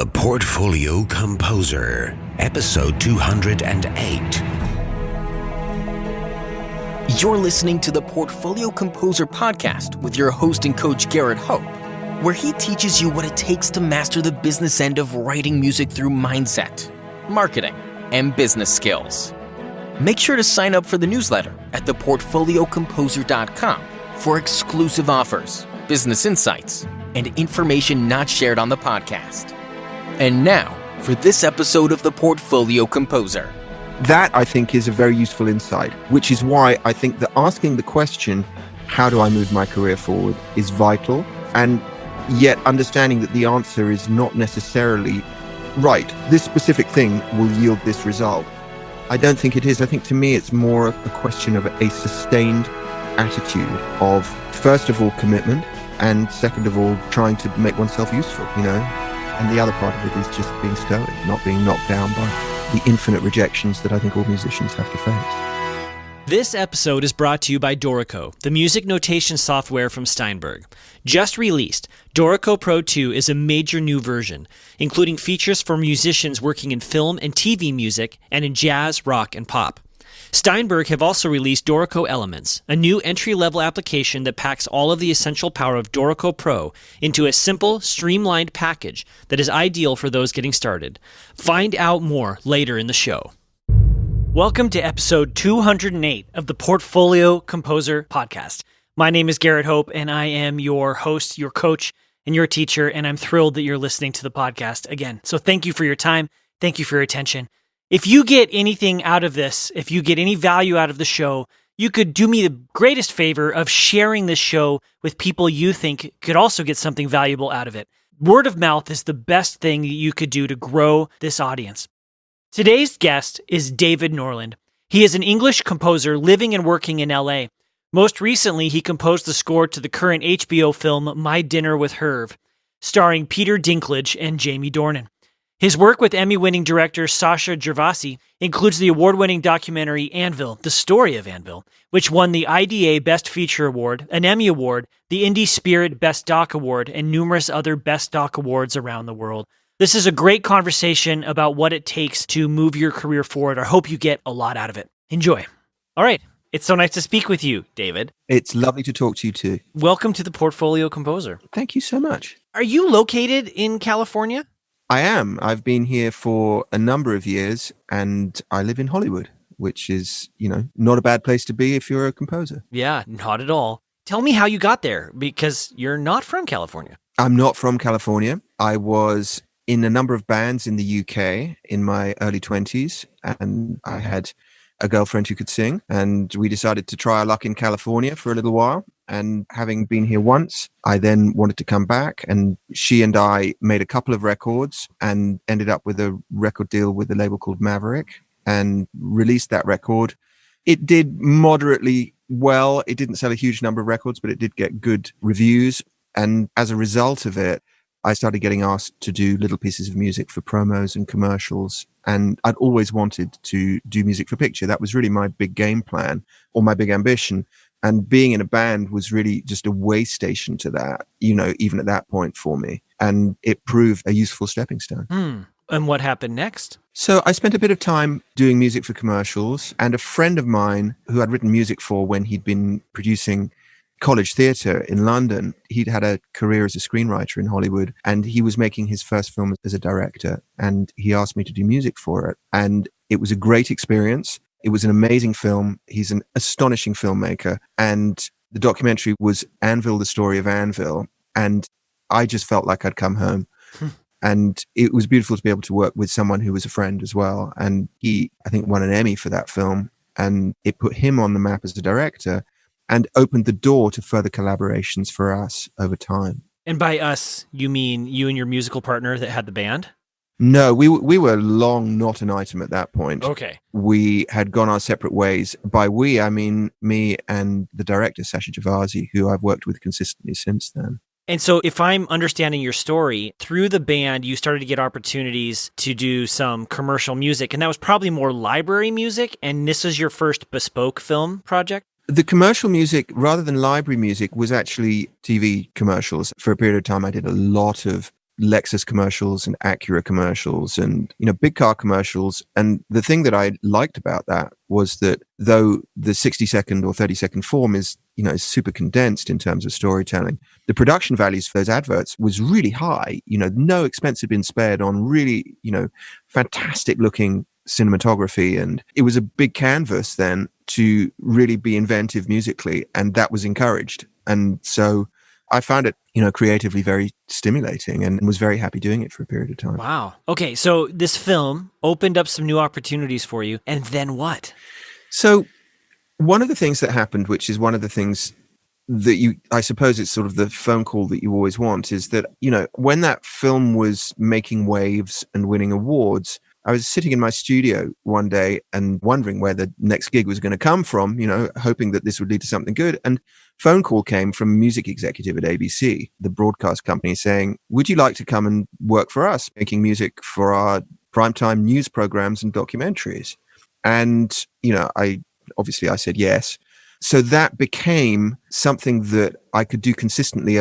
The Portfolio Composer, episode 208. You're listening to the Portfolio Composer podcast with your host and coach, Garrett Hope, where he teaches you what it takes to master the business end of writing music through mindset, marketing, and business skills. Make sure to sign up for the newsletter at theportfoliocomposer.com for exclusive offers, business insights, and information not shared on the podcast. And now, for this episode of the Portfolio Composer. That, I think, is a very useful insight, which is why I think that asking the question, how do I move my career forward, is vital, and yet understanding that the answer is not necessarily right. This specific thing will yield this result. I don't think it is. I think to me it's more a question of a sustained attitude of, first of all, commitment, and second of all, trying to make oneself useful, And the other part of it is just being stoic, not being knocked down by the infinite rejections that I think all musicians have to face. This episode is brought to you by Dorico, the music notation software from Steinberg. Just released, Dorico Pro 2 is a major new version, including features for musicians working in film and TV music and in jazz, rock, and pop. Steinberg have also released Dorico Elements, a new entry-level application that packs all of the essential power of Dorico Pro into a simple, streamlined package that is ideal for those getting started. Find out more later in the show. Welcome to episode 208 of the Portfolio Composer podcast. My name is Garrett Hope, and I am your host, your coach, and your teacher, and I'm thrilled that you're listening to the podcast again. So thank you for your time. Thank you for your attention. If you get anything out of this, if you get any value out of the show, you could do me the greatest favor of sharing this show with people you think could also get something valuable out of it. Word of mouth is the best thing that you could do to grow this audience. Today's guest is David Norland. He is an English composer living and working in LA. Most recently, he composed the score to the current HBO film My Dinner with Herve, starring Peter Dinklage and Jamie Dornan. His work with Emmy-winning director Sasha Gervasi includes the award-winning documentary Anvil, The Story of Anvil, which won the IDA Best Feature Award, an Emmy Award, the Indie Spirit Best Doc Award, and numerous other Best Doc Awards around the world. This is a great conversation about what it takes to move your career forward. I hope you get a lot out of it. Enjoy. All right. It's so nice to speak with you, David. It's lovely to talk to you too. Welcome to the Portfolio Composer. Thank you so much. Are you located in California? I am. I've been here for a number of years, and I live in Hollywood, which is, not a bad place to be if you're a composer. Yeah, not at all. Tell me how you got there, because you're not from California. I'm not from California. I was in a number of bands in the UK in my early 20s, and I had a girlfriend who could sing, and we decided to try our luck in California for a little while. And having been here once, I then wanted to come back, and she and I made a couple of records and ended up with a record deal with a label called Maverick and released that record. It did moderately well. It didn't sell a huge number of records, but it did get good reviews. And as a result of it, I started getting asked to do little pieces of music for promos and commercials. And I'd always wanted to do music for picture. That was really my big game plan or my big ambition. And being in a band was really just a way station to that, even at that point for me. And it proved a useful stepping stone. And what happened next? So I spent a bit of time doing music for commercials, and a friend of mine who I'd written music for when he'd been producing college theatre in London, he'd had a career as a screenwriter in Hollywood, and he was making his first film as a director, and he asked me to do music for it. And it was a great experience. It was an amazing film. He's an astonishing filmmaker. And the documentary was Anvil, The Story of Anvil. And I just felt like I'd come home. And it was beautiful to be able to work with someone who was a friend as well. And he, I think, won an Emmy for that film. And it put him on the map as a director and opened the door to further collaborations for us over time. And by us, you mean you and your musical partner that had the band? No, we were long not an item at that point. Okay. We had gone our separate ways. By we, I mean me and the director, Sasha Gervasi, who I've worked with consistently since then. And so if I'm understanding your story, through the band, you started to get opportunities to do some commercial music, and that was probably more library music, and this was your first bespoke film project? The commercial music, rather than library music, was actually TV commercials. For a period of time, I did a lot of Lexus commercials and Acura commercials and, big car commercials. And the thing that I liked about that was that though the 60-second or 30-second form is super condensed in terms of storytelling, the production values for those adverts was really high. No expense had been spared on really, fantastic looking cinematography. And it was a big canvas then to really be inventive musically. And that was encouraged. And so I found it, creatively very stimulating and was very happy doing it for a period of time. Wow. Okay, so this film opened up some new opportunities for you. And then what? So one of the things that happened, which is one of the things that I suppose it's sort of the phone call that you always want, is that, when that film was making waves and winning awards, I was sitting in my studio one day and wondering where the next gig was going to come from, hoping that this would lead to something good. And phone call came from a music executive at ABC, the broadcast company, saying, would you like to come and work for us, making music for our primetime news programs and documentaries? And, I said yes. So that became something that I could do consistently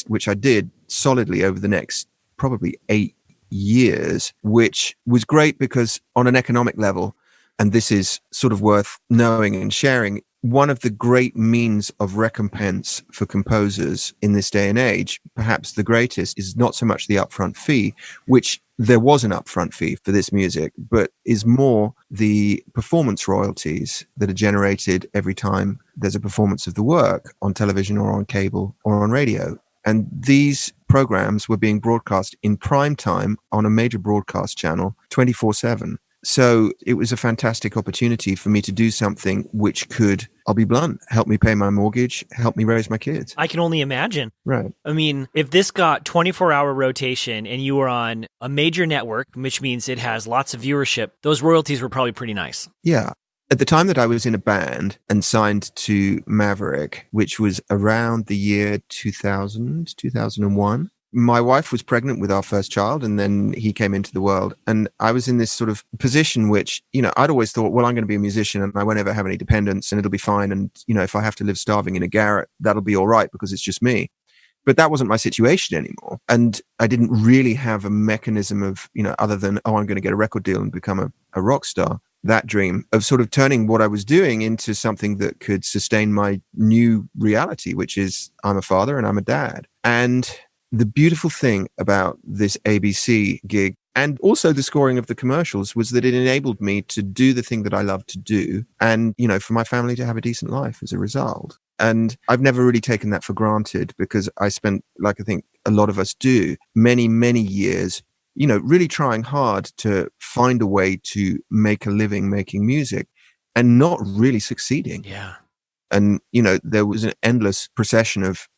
which I did solidly over the next probably 8 years, which was great because on an economic level, and this is sort of worth knowing and sharing, one of the great means of recompense for composers in this day and age, perhaps the greatest, is not so much the upfront fee, which there was an upfront fee for this music, but is more the performance royalties that are generated every time there's a performance of the work on television or on cable or on radio. And these programs were being broadcast in prime time on a major broadcast channel 24/7. So it was a fantastic opportunity for me to do something which could, I'll be blunt, help me pay my mortgage, help me raise my kids. I can only imagine. Right. I mean, if this got 24-hour rotation and you were on a major network, which means it has lots of viewership, those royalties were probably pretty nice. Yeah. At the time that I was in a band and signed to Maverick, which was around the year 2000, 2001, my wife was pregnant with our first child, and then he came into the world. And I was in this sort of position which, I'd always thought, well, I'm going to be a musician and I won't ever have any dependents and it'll be fine. And, if I have to live starving in a garret, that'll be all right because it's just me. But that wasn't my situation anymore. And I didn't really have a mechanism of, other than, I'm going to get a record deal and become a rock star. That dream of sort of turning what I was doing into something that could sustain my new reality, which is I'm a father and I'm a dad. And the beautiful thing about this ABC gig and also the scoring of the commercials was that it enabled me to do the thing that I love to do and, for my family to have a decent life as a result. And I've never really taken that for granted because I spent, like I think a lot of us do, many, many years, really trying hard to find a way to make a living making music and not really succeeding. Yeah. And, there was an endless procession of,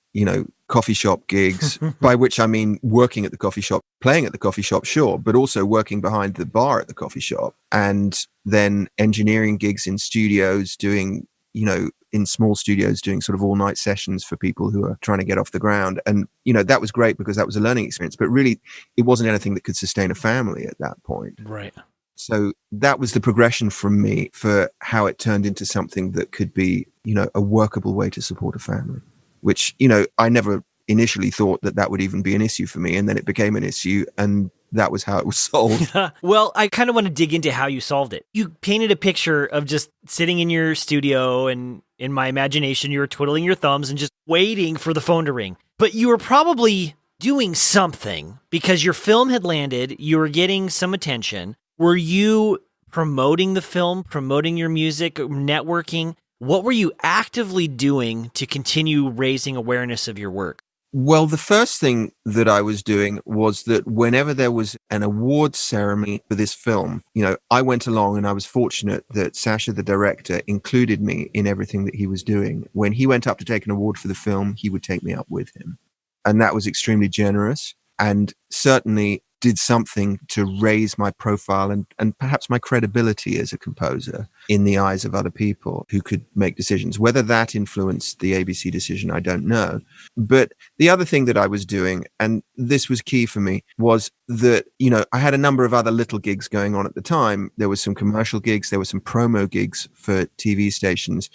coffee shop gigs, by which I mean working at the coffee shop, playing at the coffee shop, sure, but also working behind the bar at the coffee shop, and then engineering gigs in studios, doing, in small studios, doing sort of all night sessions for people who are trying to get off the ground. And, that was great because that was a learning experience, but really it wasn't anything that could sustain a family at that point. Right. So that was the progression from me for how it turned into something that could be, a workable way to support a family. Which, I never initially thought that would even be an issue for me. And then it became an issue. And that was how it was solved. Well, I kind of want to dig into how you solved it. You painted a picture of just sitting in your studio, and in my imagination, you were twiddling your thumbs and just waiting for the phone to ring. But you were probably doing something because your film had landed. You were getting some attention. Were you promoting the film, promoting your music, networking? What were you actively doing to continue raising awareness of your work? Well, the first thing that I was doing was that whenever there was an awards ceremony for this film, I went along, and I was fortunate that Sasha, the director, included me in everything that he was doing. When he went up to take an award for the film, he would take me up with him. And that was extremely generous and certainly did something to raise my profile and perhaps my credibility as a composer in the eyes of other people who could make decisions. Whether that influenced the ABC decision, I don't know. But the other thing that I was doing, and this was key for me, was that, I had a number of other little gigs going on at the time. There was some commercial gigs, there were some promo gigs for TV stations.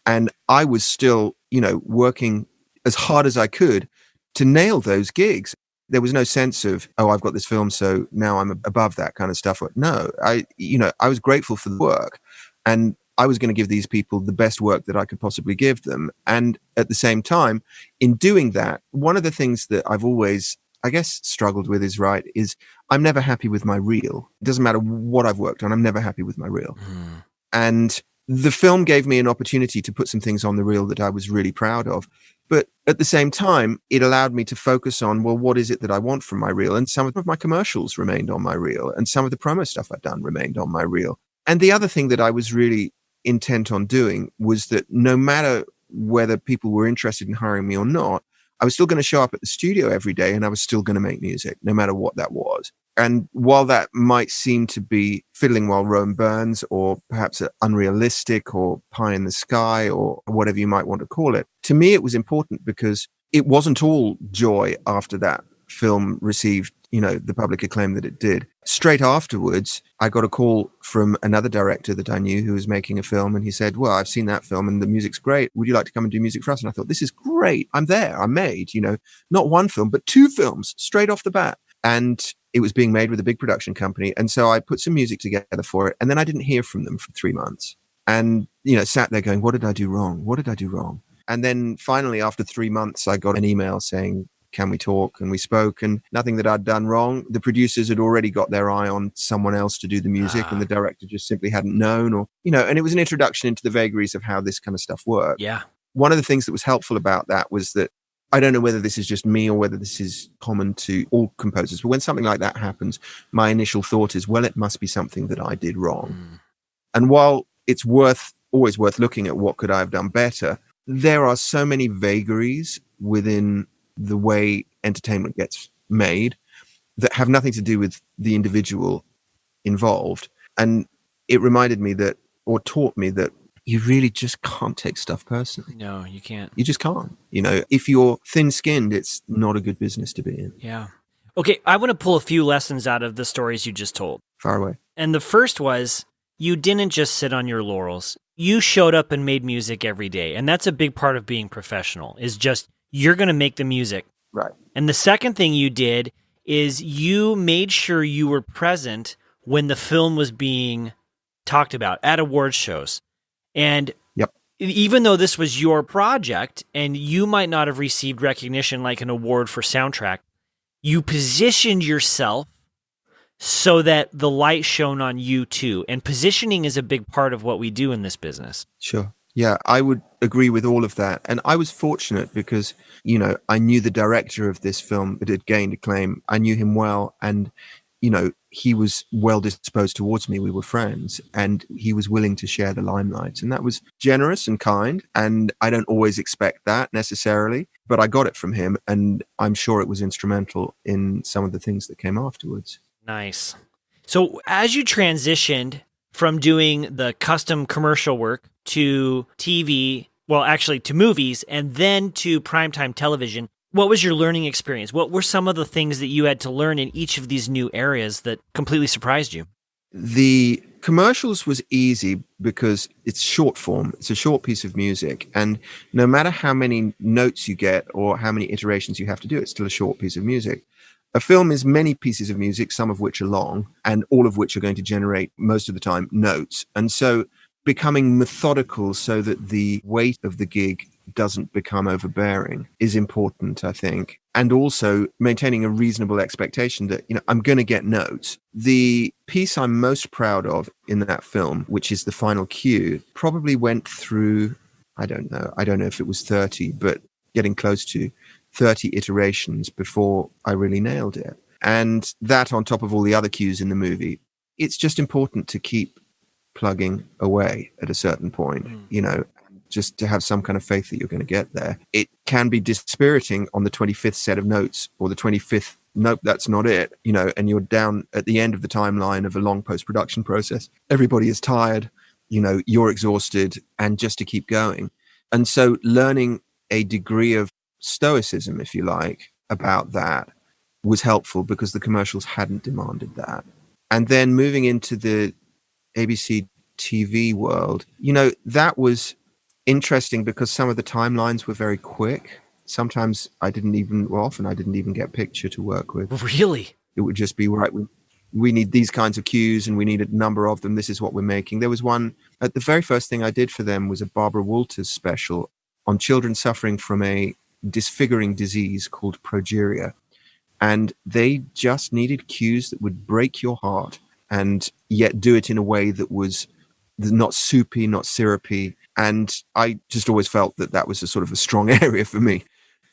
And I was still, working as hard as I could to nail those gigs. There was no sense of, oh, I've got this film, so now I'm above that kind of stuff. No, I was grateful for the work, and I was going to give these people the best work that I could possibly give them. And at the same time, in doing that, one of the things that I've always, I guess, struggled with is I'm never happy with my reel. It doesn't matter what I've worked on. I'm never happy with my reel. And the film gave me an opportunity to put some things on the reel that I was really proud of. But at the same time, it allowed me to focus on, well, what is it that I want from my reel? And some of my commercials remained on my reel, and some of the promo stuff I'd done remained on my reel. And the other thing that I was really intent on doing was that no matter whether people were interested in hiring me or not, I was still going to show up at the studio every day, and I was still going to make music, no matter what that was. And while that might seem to be fiddling while Rome burns, or perhaps unrealistic, or pie in the sky, or whatever you might want to call it, to me it was important because it wasn't all joy after that film received, the public acclaim that it did. Straight afterwards, I got a call from another director that I knew who was making a film, and he said, well, I've seen that film and the music's great. Would you like to come and do music for us? And I thought, this is great. I'm there. I made, not one film, but 2 films straight off the bat. And it was being made with a big production company. And so I put some music together for it. And then I didn't hear from them for 3 months. And, sat there going, what did I do wrong? What did I do wrong? And then finally, after 3 months, I got an email saying, can we talk? And we spoke, and nothing that I'd done wrong. The producers had already got their eye on someone else to do the music, and the director just simply hadn't known, or, and it was an introduction into the vagaries of how this kind of stuff worked. Yeah. One of the things that was helpful about that was that, I don't know whether this is just me or whether this is common to all composers, but when something like that happens, my initial thought is, well, it must be something that I did wrong. And while it's always worth looking at what could I have done better, there are so many vagaries within the way entertainment gets made that have nothing to do with the individual involved. And it reminded me that, or taught me that, you really just can't take stuff personally. No, you can't. You just can't. If you're thin-skinned, it's not a good business to be in. Yeah. Okay, I want to pull a few lessons out of the stories you just told. Far away. And the first was, you didn't just sit on your laurels. You showed up and made music every day. And that's a big part of being professional, is just, you're going to make the music. Right. And the second thing you did is you made sure you were present when the film was being talked about at awards shows. And even though this was your project and you might not have received recognition like an award for soundtrack, you positioned yourself so that the light shone on you too. And positioning is a big part of what we do in this business. Sure. Yeah, I would agree with all of that. And I was fortunate because, I knew the director of this film that had gained acclaim. I knew him well. And, he was well disposed towards me. We were friends, and he was willing to share the limelight. And that was generous and kind. And I don't always expect that necessarily, but I got it from him. And I'm sure it was instrumental in some of the things that came afterwards. Nice. So as you transitioned from doing the custom commercial work to TV, well, actually to movies, and then to primetime television, what was your learning experience? What were some of the things that you had to learn in each of these new areas that completely surprised you? The commercials was easy because it's short form. It's a short piece of music. And no matter how many notes you get or how many iterations you have to do, it's still a short piece of music. A film is many pieces of music, some of which are long, and all of which are going to generate, most of the time, notes. And so becoming methodical so that the weight of the gig doesn't become overbearing is important, I think. And also maintaining a reasonable expectation that, I'm going to get notes. The piece I'm most proud of in that film, which is the final cue, probably went through, I don't know if it was 30, but getting close to 30 iterations before I really nailed it. And that on top of all the other cues in the movie, it's just important to keep plugging away at a certain point, just to have some kind of faith that you're going to get there. It can be dispiriting on the 25th set of notes or the 25th, nope, that's not it, and you're down at the end of the timeline of a long post-production process. Everybody is tired, you're exhausted, and just to keep going. And so learning a degree of stoicism, if you like, about that was helpful because the commercials hadn't demanded that. And then moving into the ABC TV world, that was interesting because some of the timelines were very quick. sometimes often I didn't even get picture to work with. Really? It would just be, right, we need these kinds of cues and we need a number of them. This is what we're making. There was one, the very first thing I did for them was a Barbara Walters special on children suffering from a disfiguring disease called progeria. And they just needed cues that would break your heart and yet do it in a way that was not soupy, not syrupy. And I just always felt that was a sort of a strong area for me.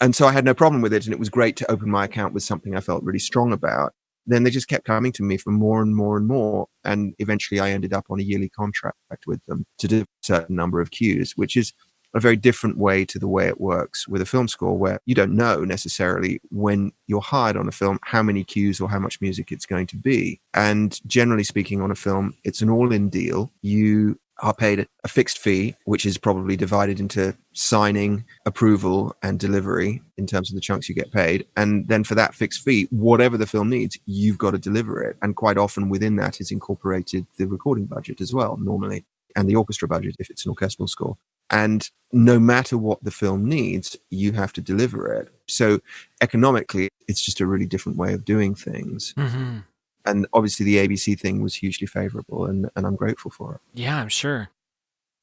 And so I had no problem with it. And it was great to open my account with something I felt really strong about. Then they just kept coming to me for more and more and more. And eventually I ended up on a yearly contract with them to do a certain number of cues, which is a very different way to the way it works with a film score, where you don't know necessarily when you're hired on a film how many cues or how much music it's going to be. And generally speaking, on a film, it's an all-in deal. You are paid a fixed fee, which is probably divided into signing, approval, and delivery in terms of the chunks you get paid. And then for that fixed fee, whatever the film needs, you've got to deliver it. And quite often within that is incorporated the recording budget as well, normally, and the orchestra budget if it's an orchestral score. And no matter what the film needs, you have to deliver it. So economically, it's just a really different way of doing things. Mm-hmm. And obviously the ABC thing was hugely favorable, and I'm grateful for it. Yeah, I'm sure.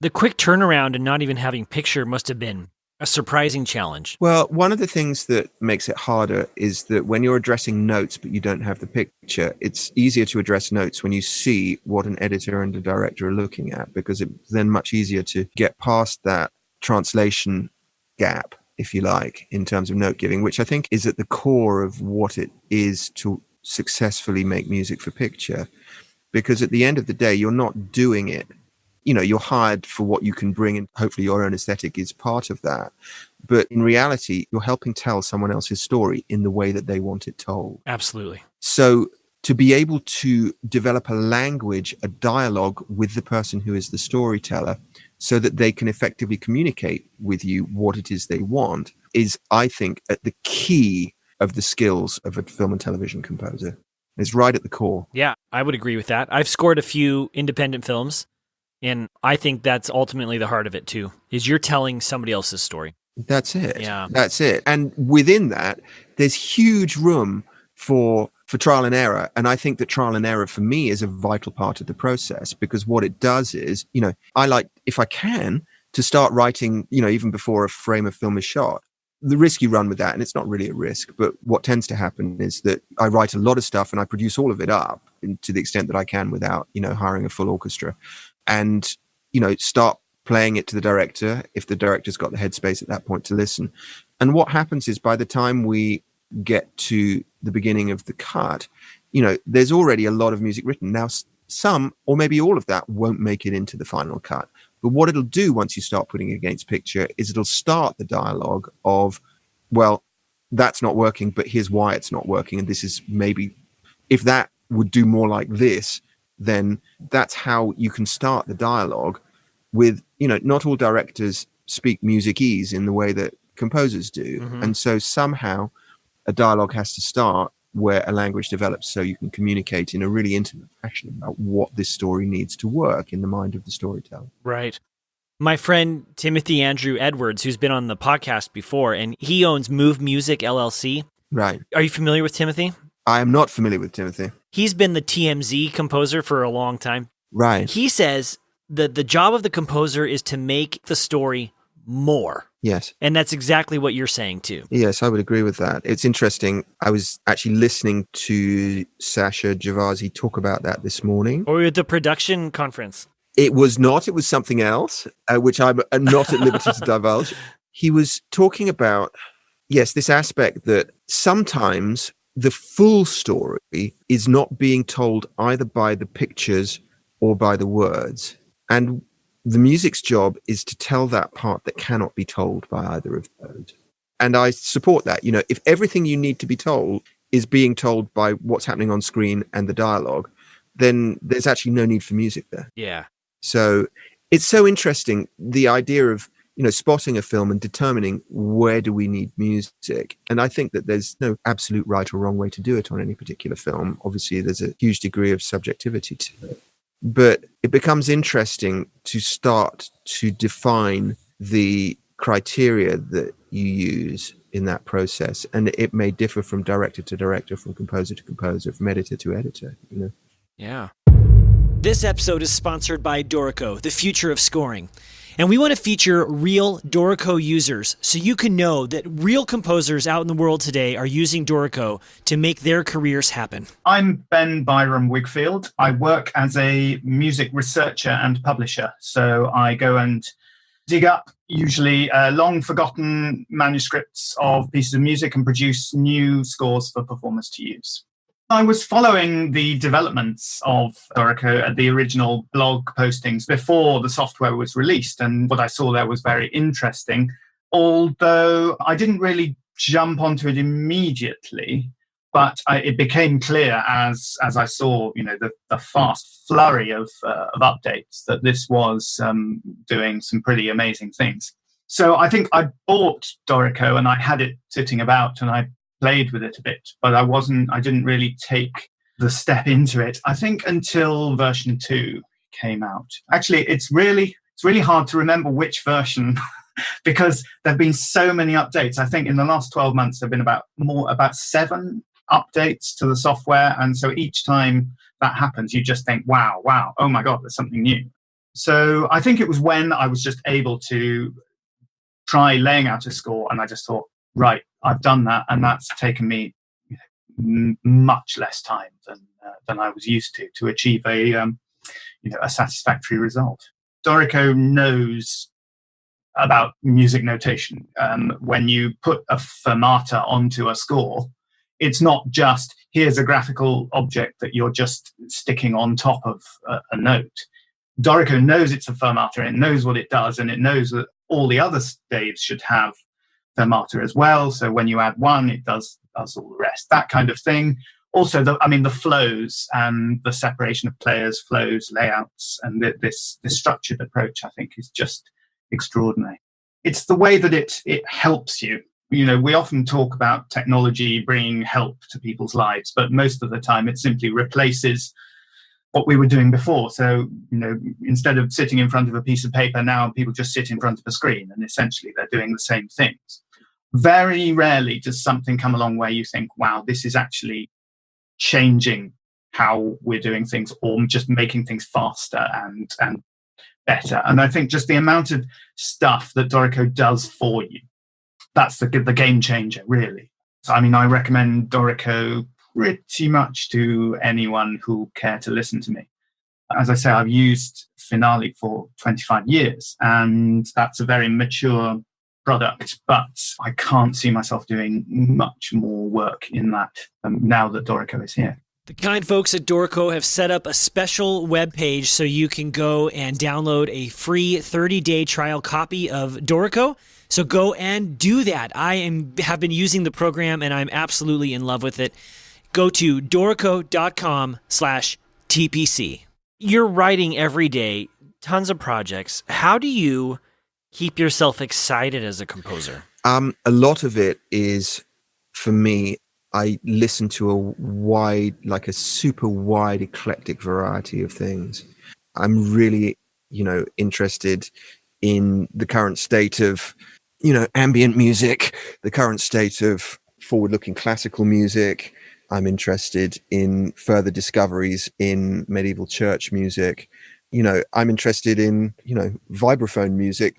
The quick turnaround and not even having picture must have been a surprising challenge. Well, one of the things that makes it harder is that when you're addressing notes but you don't have the picture, it's easier to address notes when you see what an editor and a director are looking at, because it's then much easier to get past that translation gap, if you like, in terms of note giving, which I think is at the core of what it is to successfully make music for picture. Because at the end of the day, you're not doing it. You know, you're hired for what you can bring, and hopefully your own aesthetic is part of that. But in reality, you're helping tell someone else's story in the way that they want it told. Absolutely. So to be able to develop a language, a dialogue with the person who is the storyteller, so that they can effectively communicate with you what it is they want, is, I think, at the key of the skills of a film and television composer. It's right at the core. Yeah, I would agree with that. I've scored a few independent films, and I think that's ultimately the heart of it too, is you're telling somebody else's story. That's it. Yeah. That's it. And within that, there's huge room for trial and error. And I think that trial and error for me is a vital part of the process, because what it does is, you know, I like, if I can, to start writing, you know, even before a frame of film is shot. The risk you run with that, and it's not really a risk, but what tends to happen is that I write a lot of stuff and I produce all of it up to the extent that I can without, you know, hiring a full orchestra, and, you know, start playing it to the director if the director's got the headspace at that point to listen. And what happens is, by the time we get to the beginning of the cut, you know, there's already a lot of music written. Now, some, or maybe all of that, won't make it into the final cut. But what it'll do once you start putting it against picture is it'll start the dialogue of, well, that's not working, but here's why it's not working. And this is maybe, if that would do more like this, then that's how you can start the dialogue with, you know, not all directors speak musicese in the way that composers do. Mm-hmm. And so somehow a dialogue has to start where a language develops, so you can communicate in a really intimate fashion about what this story needs to work in the mind of the storyteller. Right. My friend Timothy Andrew Edwards, who's been on the podcast before, and he owns Move Music LLC. Right. Are you familiar with Timothy? I am not familiar with Timothy. He's been the TMZ composer for a long time. Right. He says that the job of the composer is to make the story more. Yes. And that's exactly what you're saying too. Yes, I would agree with that. It's interesting. I was actually listening to Sasha Javasi talk about that this morning. Or at the production conference. It was not. It was something else, which I'm not at liberty to divulge. He was talking about, yes, this aspect that sometimes the full story is not being told either by the pictures or by the words. And the music's job is to tell that part that cannot be told by either of those. And I support that. You know, if everything you need to be told is being told by what's happening on screen and the dialogue, then there's actually no need for music there. Yeah. So it's so interesting, the idea of, you know, spotting a film and determining where do we need music. And I think that there's no absolute right or wrong way to do it on any particular film. Obviously, there's a huge degree of subjectivity to it. But it becomes interesting to start to define the criteria that you use in that process, and it may differ from director to director, from composer to composer, from editor to editor. Yeah. This episode is sponsored by Dorico, the future of scoring. And we want to feature real Dorico users so you can know that real composers out in the world today are using Dorico to make their careers happen. I'm Ben Byram Wigfield. I work as a music researcher and publisher. So I go and dig up usually long forgotten manuscripts of pieces of music and produce new scores for performers to use. I was following the developments of Dorico at the original blog postings before the software was released, and what I saw there was very interesting, although I didn't really jump onto it immediately, but it became clear as I saw the fast flurry of updates that this was doing some pretty amazing things. So I think I bought Dorico and I had it sitting about and I played with it a bit, but I didn't really take the step into it, I think, until version 2 came out. Actually, it's really hard to remember which version because there have been so many updates. I think in the last 12 months, there have been about 7 updates to the software. And so each time that happens, you just think, wow, oh my God, there's something new. So I think it was when I was just able to try laying out a score and I just thought, right, I've done that, and that's taken me much less time than I was used to achieve a satisfactory result. Dorico knows about music notation. When you put a fermata onto a score, it's not just here's a graphical object that you're just sticking on top of a note. Dorico knows it's a fermata, it knows what it does, and it knows that all the other staves should have fermata as well. So when you add one, it does all the rest, that kind of thing. Also, the flows and the separation of players, flows, layouts, and this structured approach, I think, is just extraordinary. It's the way that it helps you. We often talk about technology bringing help to people's lives, but most of the time it simply replaces what we were doing before. So, instead of sitting in front of a piece of paper, now people just sit in front of a screen and essentially they're doing the same things. Very rarely does something come along where you think, wow, this is actually changing how we're doing things or just making things faster and better. And I think just the amount of stuff that Dorico does for you, that's the game changer, really. So, I recommend Dorico pretty much to anyone who care to listen to me. As I say, I've used Finale for 25 years, and that's a very mature product, but I can't see myself doing much more work in that now that Dorico is here. The kind folks at Dorico have set up a special web page so you can go and download a free 30-day trial copy of Dorico. So go and do that. have been using the program and I'm absolutely in love with it. Go to dorico.com/TPC. You're writing every day, tons of projects. How do you keep yourself excited as a composer? A lot of it is, for me, I listen to a super wide, eclectic variety of things. I'm really, interested in the current state of, ambient music, the current state of forward-looking classical music. I'm interested in further discoveries in medieval church music. I'm interested in, vibraphone music.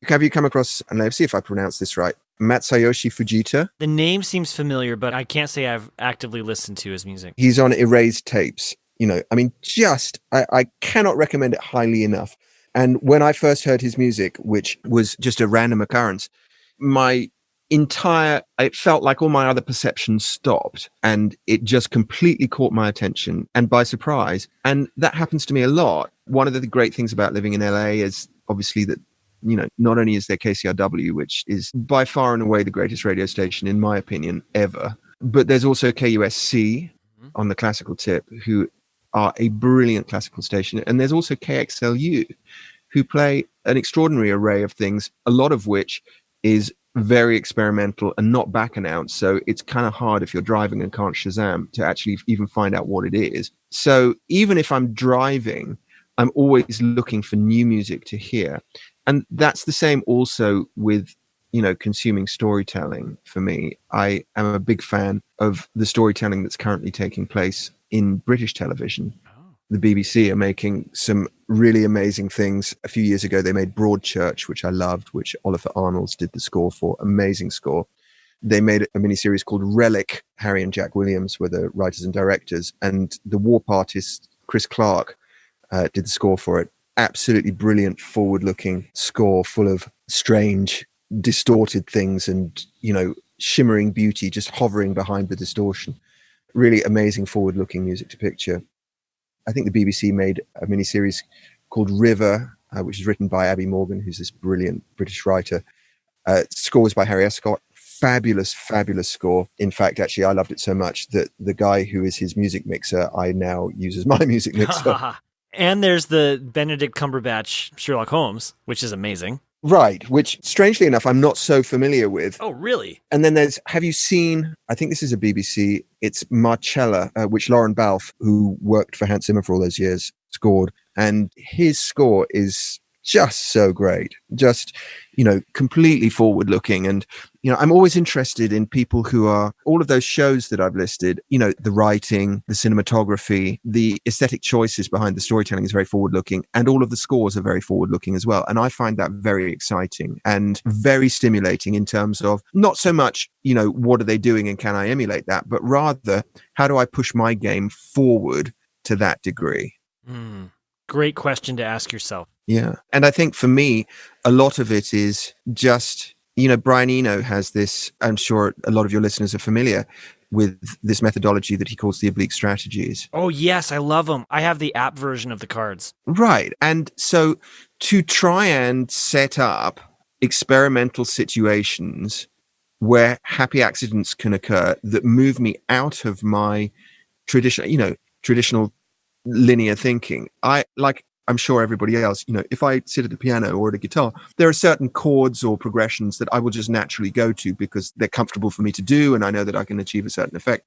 Have you come across, and let's see if I pronounce this right, Masayoshi Fujita? The name seems familiar, but I can't say I've actively listened to his music. He's on Erased Tapes. I cannot recommend it highly enough. And when I first heard his music, which was just a random occurrence, it felt like all my other perceptions stopped and it just completely caught my attention and by surprise. And that happens to me a lot. One of the great things about living in LA is obviously that, not only is there KCRW, which is by far and away the greatest radio station, in my opinion, ever, but there's also KUSC on the classical tip, who are a brilliant classical station. And there's also KXLU, who play an extraordinary array of things, a lot of which is very experimental and not back announced. So it's kind of hard if you're driving and can't Shazam to actually even find out what it is. So even if I'm driving, I'm always looking for new music to hear. And that's the same also with consuming storytelling for me, I am a big fan of the storytelling that's currently taking place in British television. The BBC are making some really amazing things. A few years ago, they made Broadchurch, which I loved, which Oliver Arnolds did the score for. Amazing score. They made a miniseries called Relic. Harry and Jack Williams were the writers and directors, and the warp artist Chris Clark did the score for it. Absolutely brilliant, forward-looking score full of strange, distorted things and, shimmering beauty just hovering behind the distortion. Really amazing, forward-looking music to picture. I think the BBC made a miniseries called River, which is written by Abby Morgan, who's this brilliant British writer. Score was by Harry Escott. Fabulous, fabulous score. In fact, actually, I loved it so much that the guy who is his music mixer, I now use as my music mixer. And there's the Benedict Cumberbatch Sherlock Holmes, which is amazing. Right, which, strangely enough, I'm not so familiar with. Oh, really? And then have you seen, I think this is a BBC, it's Marcella, which Lauren Balfe, who worked for Hans Zimmer for all those years, scored. And his score is just so great, just, completely forward looking. And, I'm always interested in people who are all of those shows that I've listed, the writing, the cinematography, the aesthetic choices behind the storytelling is very forward looking, and all of the scores are very forward looking as well. And I find that very exciting and very stimulating in terms of not so much, what are they doing and can I emulate that, but rather how do I push my game forward to that degree? Great question to ask yourself. Yeah. And I think for me, a lot of it is just, Brian Eno has this, I'm sure a lot of your listeners are familiar with this methodology that he calls the oblique strategies. Oh, yes. I love them. I have the app version of the cards. Right. And so to try and set up experimental situations where happy accidents can occur that move me out of my traditional linear thinking. I'm sure everybody else, if I sit at a piano or at a guitar, there are certain chords or progressions that I will just naturally go to because they're comfortable for me to do. And I know that I can achieve a certain effect.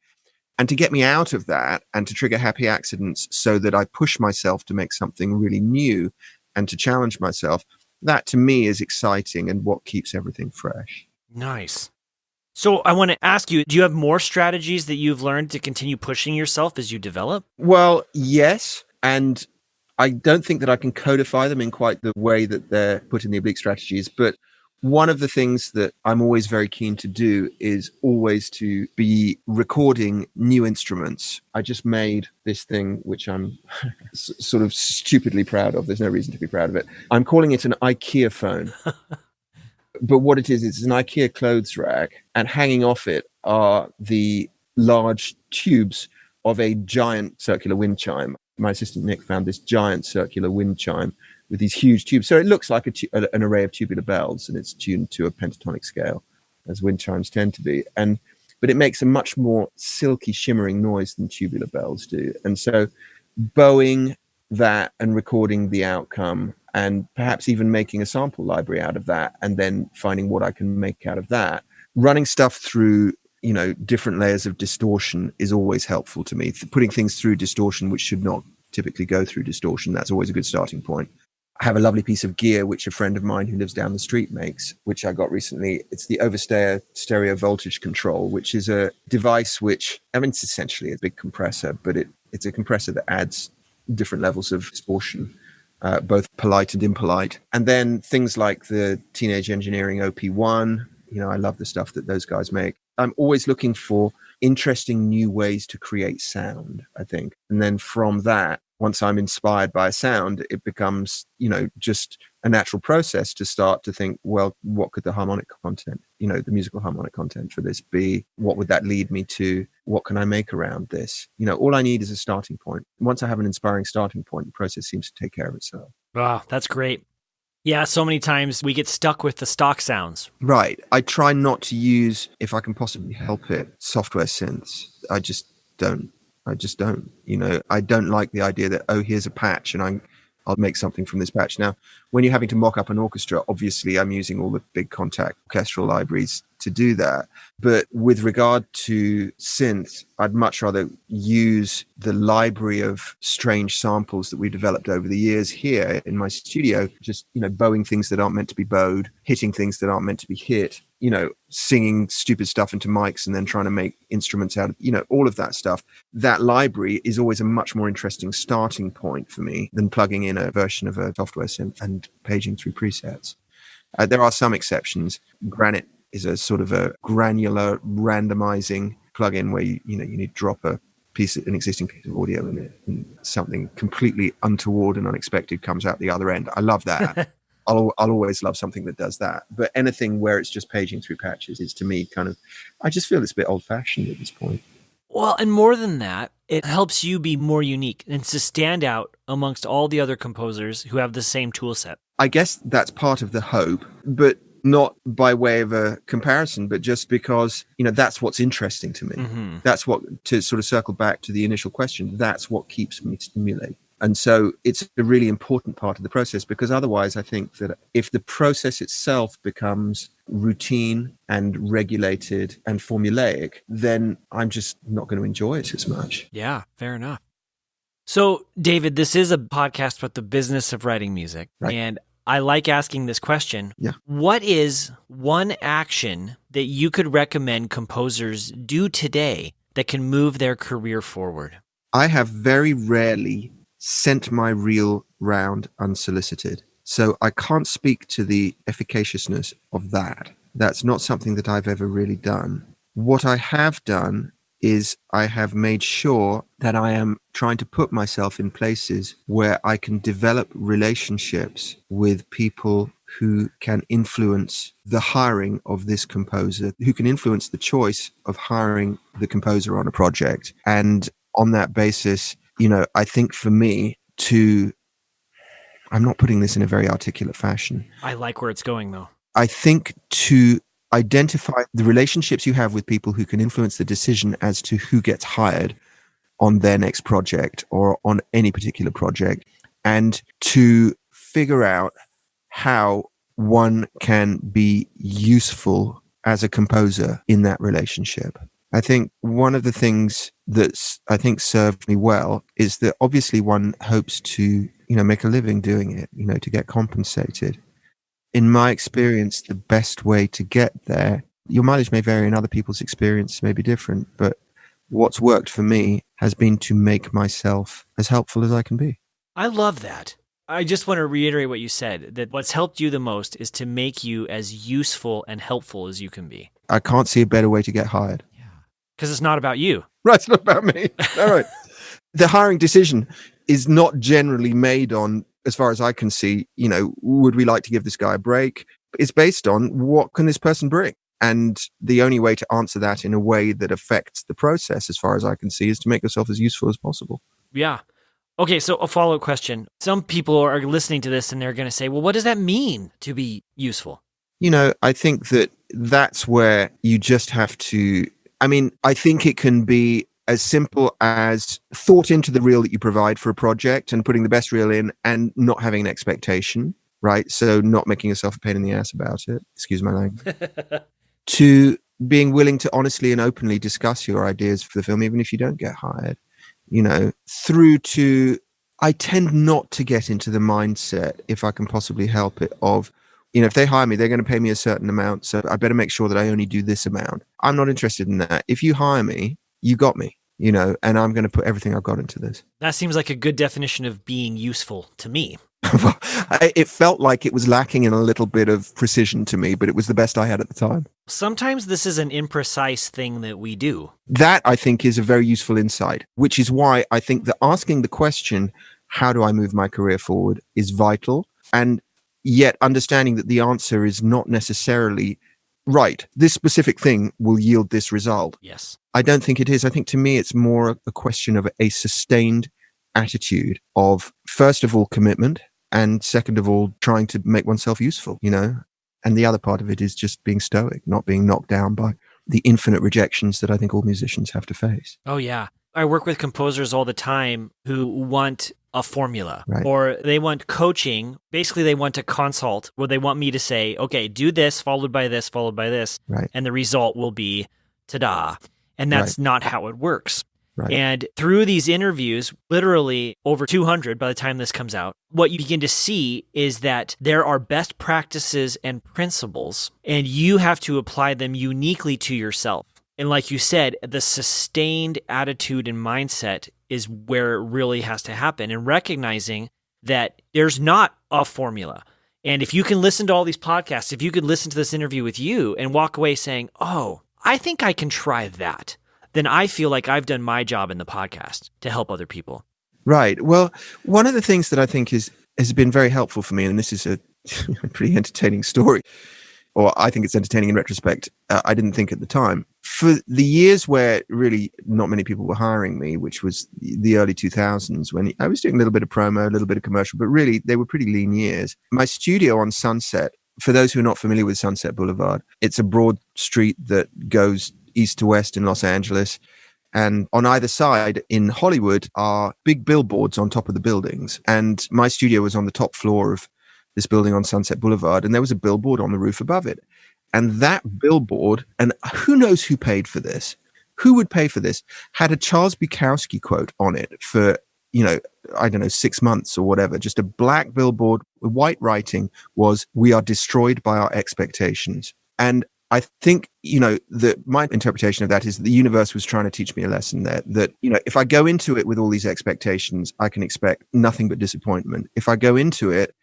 And to get me out of that and to trigger happy accidents so that I push myself to make something really new and to challenge myself, that to me is exciting and what keeps everything fresh. Nice. So I want to ask you, do you have more strategies that you've learned to continue pushing yourself as you develop? Well, yes. And I don't think that I can codify them in quite the way that they're put in the oblique strategies. But one of the things that I'm always very keen to do is always to be recording new instruments. I just made this thing, which I'm sort of stupidly proud of. There's no reason to be proud of it. I'm calling it an IKEA phone. But what it is, it's an IKEA clothes rack, and hanging off it are the large tubes of a giant circular wind chime. My assistant Nick found this giant circular wind chime with these huge tubes. So it looks like an array of tubular bells, and it's tuned to a pentatonic scale, as wind chimes tend to be. But it makes a much more silky, shimmering noise than tubular bells do. And so bowing that and recording the outcome, and perhaps even making a sample library out of that, and then finding what I can make out of that, running stuff through different layers of distortion is always helpful to me. Putting things through distortion, which should not typically go through distortion, that's always a good starting point. I have a lovely piece of gear, which a friend of mine who lives down the street makes, which I got recently. It's the Overstayer stereo voltage control, which is a device which, it's essentially a big compressor, but it's a compressor that adds different levels of distortion, both polite and impolite. And then things like the Teenage Engineering OP1, I love the stuff that those guys make. I'm always looking for interesting new ways to create sound, I think. And then from that, once I'm inspired by a sound, it becomes, just a natural process to start to think, well, what could the harmonic content, the musical harmonic content for this be? What would that lead me to? What can I make around this? All I need is a starting point. Once I have an inspiring starting point, the process seems to take care of itself. Wow, that's great. Yeah, so many times we get stuck with the stock sounds. Right. I try not to use, if I can possibly help it, software synths. I just don't. I don't like the idea that, here's a patch and I'll make something from this patch. Now, when you're having to mock up an orchestra, obviously I'm using all the big contact orchestral libraries to do that. But with regard to synths, I'd much rather use the library of strange samples that we developed over the years here in my studio, just, bowing things that aren't meant to be bowed, hitting things that aren't meant to be hit, singing stupid stuff into mics and then trying to make instruments out of, all of that stuff. That library is always a much more interesting starting point for me than plugging in a version of a software synth and paging through presets. There are some exceptions. Granite is a sort of a granular randomizing plugin where you need to drop an existing piece of audio in it, and something completely untoward and unexpected comes out the other end. I love that. I'll always love something that does that. But anything where it's just paging through patches is, to me, I just feel it's a bit old-fashioned at this point. Well, and more than that, it helps you be more unique and to stand out amongst all the other composers who have the same tool set. I guess that's part of the hope, but not by way of a comparison, but just because, that's what's interesting to me. Mm-hmm. That's what, to sort of circle back to the initial question, that's what keeps me stimulated. And so it's a really important part of the process, because otherwise I think that if the process itself becomes routine and regulated and formulaic, then I'm just not going to enjoy it as much. Yeah, fair enough. So, David, this is a podcast about the business of writing music. Right. And I like asking this question. Yeah. What is one action that you could recommend composers do today that can move their career forward? I have very rarely sent my reel round unsolicited. So I can't speak to the efficaciousness of that. That's not something that I've ever really done. What I have done is I have made sure that I am trying to put myself in places where I can develop relationships with people who can influence the hiring of this composer, who can influence the choice of hiring the composer on a project. And on that basis, I think for me I'm not putting this in a very articulate fashion. I like where it's going, though. I think to identify the relationships you have with people who can influence the decision as to who gets hired on their next project or on any particular project, and to figure out how one can be useful as a composer in that relationship. I think one of the things that's, served me well is that obviously one hopes to, make a living doing it, to get compensated. In my experience, the best way to get there, your mileage may vary and other people's experience may be different, but what's worked for me has been to make myself as helpful as I can be. I love that. I just want to reiterate what you said, that what's helped you the most is to make you as useful and helpful as you can be. I can't see a better way to get hired. Yeah, because it's not about you. Right, it's not about me. All right. The hiring decision is not generally made on, as far as I can see, would we like to give this guy a break? It's based on what can this person bring? And the only way to answer that in a way that affects the process, as far as I can see, is to make yourself as useful as possible. Yeah. Okay, so a follow-up question. Some people are listening to this and they're going to say, well, what does that mean to be useful? I think that's where you just have to, I think it can be as simple as thought into the reel that you provide for a project and putting the best reel in and not having an expectation, right? So not making yourself a pain in the ass about it. Excuse my language. To being willing to honestly and openly discuss your ideas for the film, even if you don't get hired, through to, I tend not to get into the mindset, if I can possibly help it, of, if they hire me, they're going to pay me a certain amount, so I better make sure that I only do this amount. I'm not interested in that. If you hire me, you got me, and I'm going to put everything I've got into this. That seems like a good definition of being useful to me. Well, it felt like it was lacking in a little bit of precision to me, but it was the best I had at the time. Sometimes this is an imprecise thing that we do. That, I think, is a very useful insight, which is why I think that asking the question, how do I move my career forward, is vital. And yet understanding that the answer is not necessarily right. This specific thing will yield this result. Yes. I don't think it is. I think to me, it's more a question of a sustained attitude of, first of all, commitment, and second of all, trying to make oneself useful, And the other part of it is just being stoic, not being knocked down by the infinite rejections that I think all musicians have to face. Oh, yeah. I work with composers all the time who want a formula, Right. or they want coaching. Basically, they want a consult where they want me to say, okay, do this, followed by this, followed by this, Right. and the result will be ta-da. And that's not how it works. Right. And through these interviews, literally over 200 by the time this comes out, what you begin to see is that there are best practices and principles, and you have to apply them uniquely to yourself. And like you said, the sustained attitude and mindset is where it really has to happen, and recognizing that there's not a formula. And if you can listen to all these podcasts, if you could listen to this interview with you and walk away saying, oh, I think I can try that, then I feel like I've done my job in the podcast to help other people. Right. Well, one of the things that I think has been very helpful for me, and this is a pretty entertaining story, or I think it's entertaining in retrospect. I didn't think at the time. For the years where really not many people were hiring me, which was the early 2000s, when I was doing a little bit of promo, a little bit of commercial, but really they were pretty lean years. My studio on Sunset, for those who are not familiar with Sunset Boulevard, it's a broad street that goes east to west in Los Angeles. And on either side in Hollywood are big billboards on top of the buildings. And my studio was on the top floor of this building on Sunset Boulevard, and there was a billboard on the roof above it. And that billboard, and who knows who paid for this, who would pay for this, had a Charles Bukowski quote on it for, I don't know, 6 months or whatever. Just a black billboard with white writing was, "We are destroyed by our expectations." And I think, that my interpretation of that is that the universe was trying to teach me a lesson there, that, if I go into it with all these expectations, I can expect nothing but disappointment. If I go into it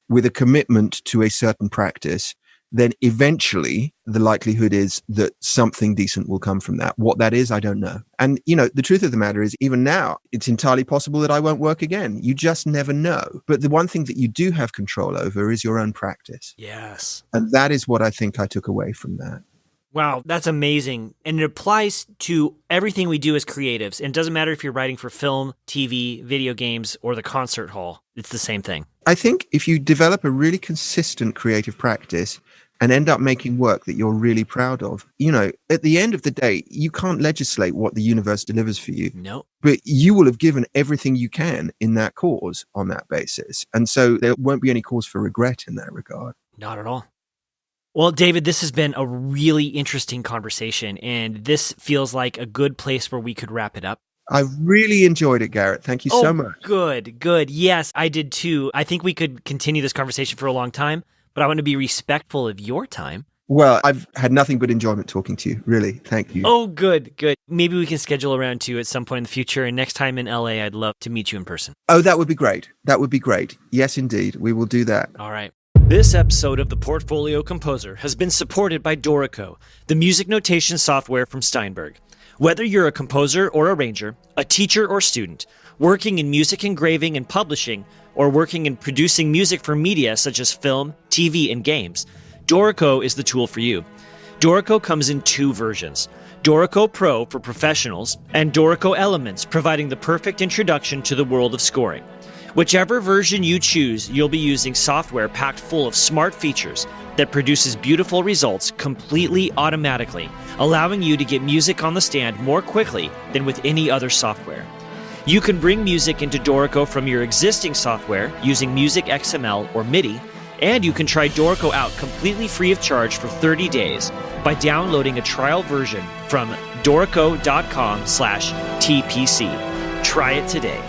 with a commitment to a certain practice, then eventually the likelihood is that something decent will come from that. What that is, I don't know. And, the truth of the matter is, even now, it's entirely possible that I won't work again. You just never know. But the one thing that you do have control over is your own practice. Yes. And that is what I think I took away from that. Wow, that's amazing. And it applies to everything we do as creatives. And it doesn't matter if you're writing for film, TV, video games, or the concert hall. It's the same thing. I think if you develop a really consistent creative practice and end up making work that you're really proud of, at the end of the day, you can't legislate what the universe delivers for you. No. But you will have given everything you can in that cause on that basis. And so there won't be any cause for regret in that regard. Not at all. Well, David, this has been a really interesting conversation, and this feels like a good place where we could wrap it up. I really enjoyed it, Garrett. Thank you so much. Good. Yes, I did too. I think we could continue this conversation for a long time, but I want to be respectful of your time. Well, I've had nothing but enjoyment talking to you. Really. Thank you. Oh, good. Maybe we can schedule a round 2 at some point in the future, and next time in LA, I'd love to meet you in person. Oh, that would be great. Yes, indeed. We will do that. All right. This episode of The Portfolio Composer has been supported by Dorico, the music notation software from Steinberg. Whether you're a composer or arranger, a teacher or student, working in music engraving and publishing, or working in producing music for media such as film, TV, and games, Dorico is the tool for you. Dorico comes in 2 versions, Dorico Pro for professionals and Dorico Elements, providing the perfect introduction to the world of scoring. Whichever version you choose, you'll be using software packed full of smart features that produces beautiful results completely automatically, allowing you to get music on the stand more quickly than with any other software. You can bring music into Dorico from your existing software using Music XML or MIDI, and you can try Dorico out completely free of charge for 30 days by downloading a trial version from dorico.com/TPC. Try it today.